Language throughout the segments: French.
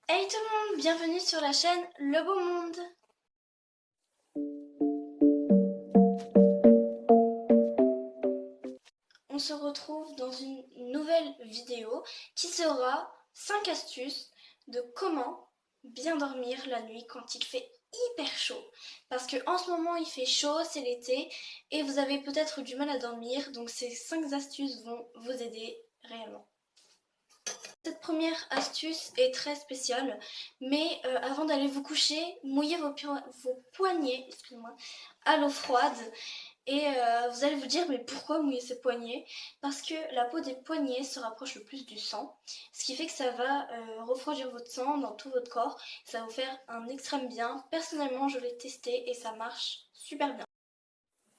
Hey tout le monde, bienvenue sur la chaîne Le Beau Monde. On se retrouve dans une nouvelle vidéo qui sera 5 astuces de comment bien dormir la nuit quand il fait hyper chaud. Parce que en ce moment il fait chaud, c'est l'été et vous avez peut-être du mal à dormir, donc ces 5 astuces vont vous aider réellement. Cette première astuce est très spéciale, mais avant d'aller vous coucher, mouillez vos poignets à l'eau froide. Et vous allez vous dire, mais pourquoi mouiller ses poignets? Parce que la peau des poignets se rapproche le plus du sang, ce qui fait que ça va refroidir votre sang dans tout votre corps. Ça va vous faire un extrême bien. Personnellement, je l'ai testé et ça marche super bien.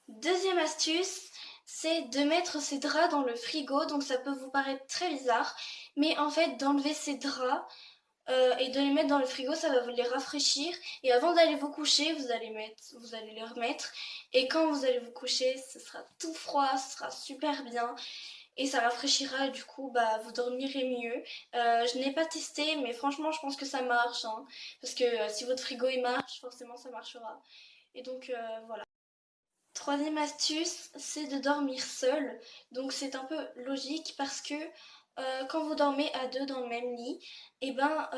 Deuxième astuce, c'est de mettre ses draps dans le frigo. Donc ça peut vous paraître très bizarre, mais en fait d'enlever ces draps et de les mettre dans le frigo, ça va vous les rafraîchir. Et avant d'aller vous coucher, vous allez les remettre. Et quand vous allez vous coucher, ce sera tout froid, ce sera super bien. Et ça rafraîchira et du coup, bah, vous dormirez mieux. Je n'ai pas testé, mais franchement, je pense que ça marche, hein. Parce que si votre frigo il marche, forcément ça marchera. Et donc voilà. Troisième astuce, c'est de dormir seul. Donc c'est un peu logique parce que quand vous dormez à deux dans le même lit, et ben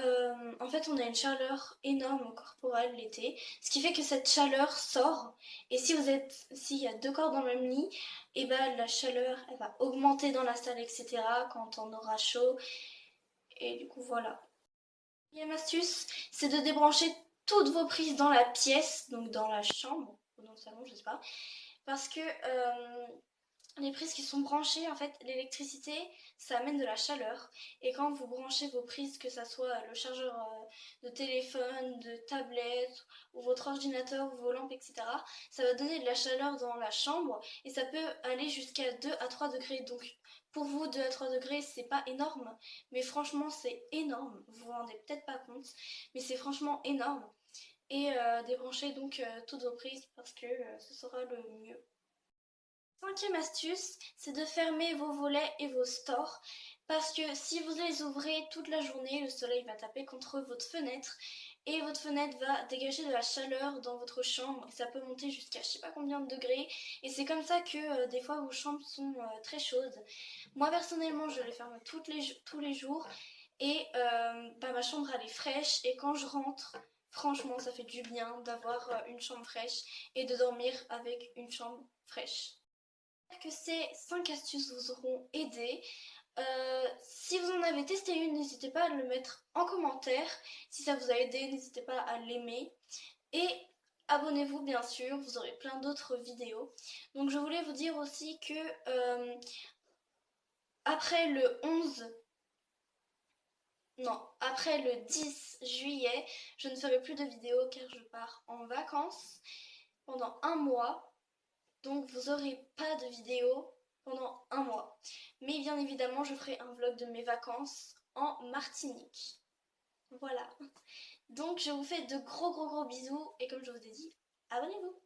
en fait on a une chaleur énorme corporelle l'été, ce qui fait que cette chaleur sort. Et s'il y a deux corps dans le même lit, et ben la chaleur elle va augmenter dans la salle, etc. quand on aura chaud. Et du coup voilà. Deuxième astuce, c'est de débrancher toutes vos prises dans la pièce, donc dans la chambre ou dans le salon, je sais pas. Parce que les prises qui sont branchées, en fait, l'électricité, ça amène de la chaleur. Et quand vous branchez vos prises, que ça soit le chargeur de téléphone, de tablette, ou votre ordinateur, ou vos lampes, etc., ça va donner de la chaleur dans la chambre et ça peut aller jusqu'à 2 à 3 degrés. Donc pour vous, 2 à 3 degrés, c'est pas énorme, mais franchement, c'est énorme. Vous vous rendez peut-être pas compte, mais c'est franchement énorme. Et débranchez donc toutes vos prises parce que ce sera le mieux. Cinquième astuce, c'est de fermer vos volets et vos stores parce que si vous les ouvrez toute la journée, le soleil va taper contre votre fenêtre et votre fenêtre va dégager de la chaleur dans votre chambre et ça peut monter jusqu'à je sais pas combien de degrés et c'est comme ça que des fois vos chambres sont très chaudes. Moi personnellement, je les ferme tous les jours et bah, ma chambre elle est fraîche et quand je rentre, franchement ça fait du bien d'avoir une chambre fraîche et de dormir avec une chambre fraîche. J'espère que ces 5 astuces vous auront aidé. Si vous en avez testé une, n'hésitez pas à le mettre en commentaire. Si ça vous a aidé, n'hésitez pas à l'aimer. Et abonnez-vous bien sûr, vous aurez plein d'autres vidéos. Donc je voulais vous dire aussi que après le 11, non, après le 10 juillet, je ne ferai plus de vidéos car je pars en vacances pendant un mois. Donc vous n'aurez pas de vidéo pendant un mois. Mais bien évidemment, je ferai un vlog de mes vacances en Martinique. Voilà. Donc je vous fais de gros bisous et comme je vous ai dit, abonnez-vous.